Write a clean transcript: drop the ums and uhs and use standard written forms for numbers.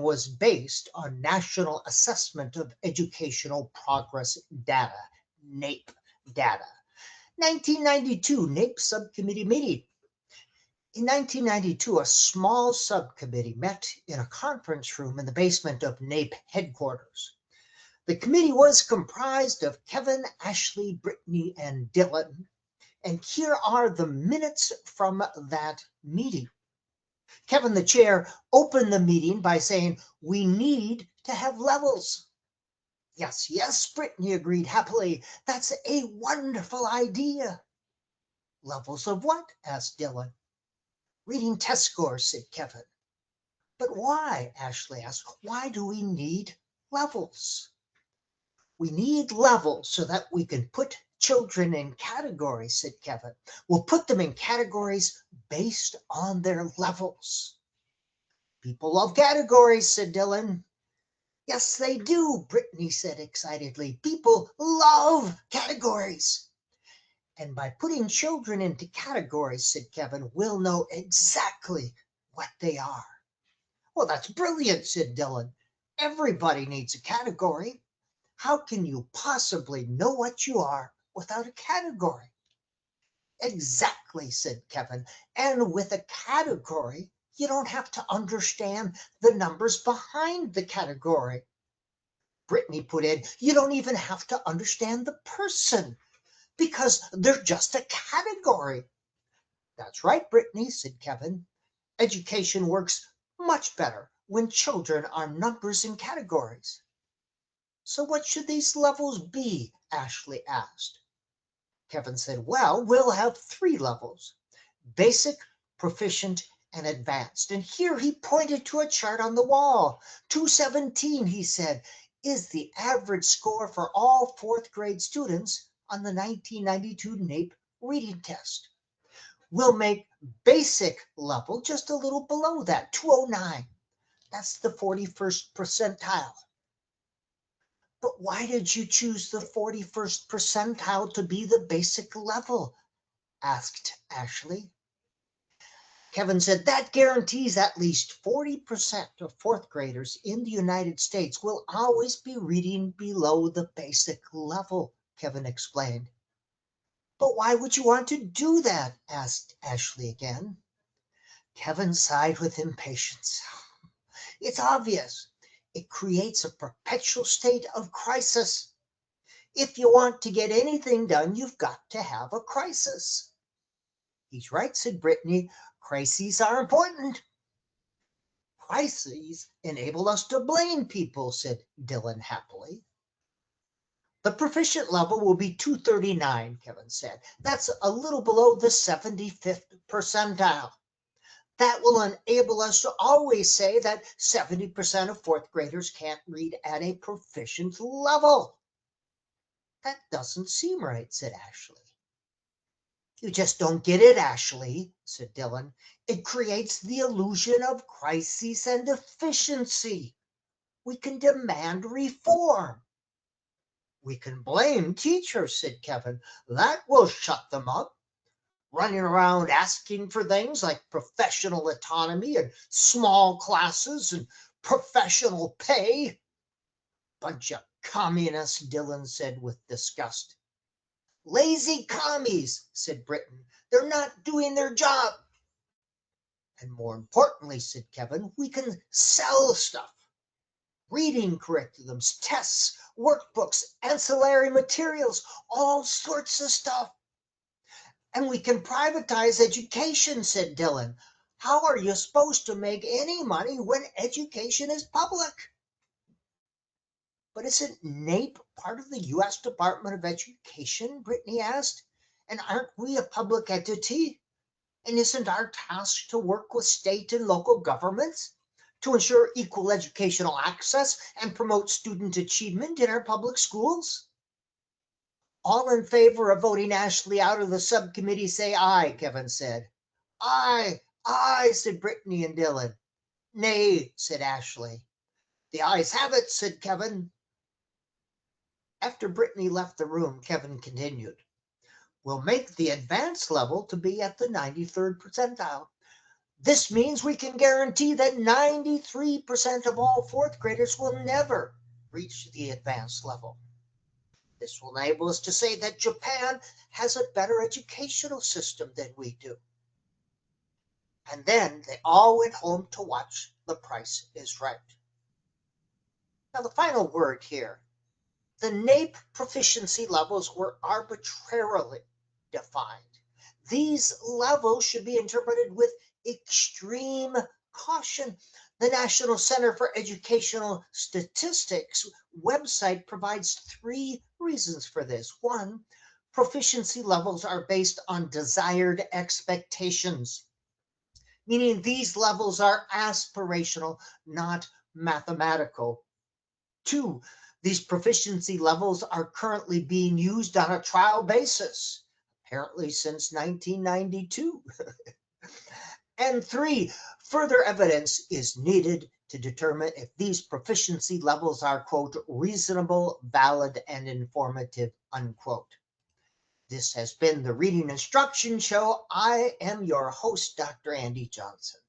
was based on National Assessment of Educational Progress Data, NAEP data. 1992 NAEP subcommittee meeting. In 1992, a small subcommittee met in a conference room in the basement of NAEP headquarters. The committee was comprised of Kevin, Ashley, Brittany, and Dylan. And here are the minutes from that meeting. Kevin, the chair, opened the meeting by saying, "We need to have levels." "Yes, yes," Brittany agreed happily. "That's a wonderful idea." "Levels of what?" asked Dylan. "Reading test scores," said Kevin. "But why?" Ashley asked. "Why do we need levels?" "We need levels so that we can put children in categories," said Kevin. "We'll put them in categories based on their levels." "People love categories," said Dylan. "Yes, they do," Brittany said excitedly. "People love categories." "And by putting children into categories," said Kevin, "we'll know exactly what they are." "Well, that's brilliant," said Dylan. "Everybody needs a category. How can you possibly know what you are without a category?" "Exactly," said Kevin. "And with a category, you don't have to understand the numbers behind the category." Brittany put in, "You don't even have to understand the person because they're just a category." "That's right, Brittany," said Kevin. "Education works much better when children are numbers in categories." "So what should these levels be?" Ashley asked. Kevin said, "Well, we'll have 3 levels: basic, proficient, and advanced." And here he pointed to a chart on the wall. 217, he said, is the average score for all 4th grade students on the 1992 NAEP reading test. We'll make basic level just a little below that, 209. That's the 41st percentile. "But why did you choose the 41st percentile to be the basic level?" asked Ashley. Kevin said, "That guarantees at least 40% of 4th graders in the United States will always be reading below the basic level," Kevin explained. "But why would you want to do that?" asked Ashley again. Kevin sighed with impatience. "It's obvious. It creates a perpetual state of crisis. If you want to get anything done, you've got to have a crisis." "He's right," said Brittany. "Crises are important." "Crises enable us to blame people," said Dylan happily. "The proficient level will be 239, Kevin said. "That's a little below the 75th percentile. That will enable us to always say that 70% of 4th graders can't read at a proficient level." "That doesn't seem right," said Ashley. "You just don't get it, Ashley," said Dylan. "It creates the illusion of crisis and efficiency. We can demand reform." "We can blame teachers," said Kevin. "That will shut them up. Running around asking for things like professional autonomy and small classes and professional pay." "Bunch of communists," Dylan said with disgust. "Lazy commies," said Britain. "They're not doing their job." "And more importantly," said Kevin, "we can sell stuff. Reading curriculums, tests, workbooks, ancillary materials, all sorts of stuff." "And we can privatize education," said Dylan. "How are you supposed to make any money when education is public?" "But isn't NAEP part of the U.S. Department of Education?" Brittany asked. "And aren't we a public entity? And isn't our task to work with state and local governments to ensure equal educational access and promote student achievement in our public schools?" "All in favor of voting Ashley out of the subcommittee say aye," Kevin said. "Aye, aye," said Brittany and Dylan. "Nay," said Ashley. "The ayes have it," said Kevin. After Brittany left the room, Kevin continued. "We'll make the advanced level to be at the 93rd percentile. This means we can guarantee that 93% of all fourth graders will never reach the advanced level. This will enable us to say that Japan has a better educational system than we do. And then they all went home to watch The Price is Right. Now, the final word here. The NAEP proficiency levels were arbitrarily defined. These levels should be interpreted with extreme caution. The National Center for Educational Statistics website provides 3 reasons for this. 1, proficiency levels are based on desired expectations, meaning these levels are aspirational, not mathematical. 2, these proficiency levels are currently being used on a trial basis, apparently since 1992. And 3, further evidence is needed to determine if these proficiency levels are, quote, reasonable, valid, and informative, unquote. This has been the Reading Instruction Show. I am your host, Dr. Andy Johnson.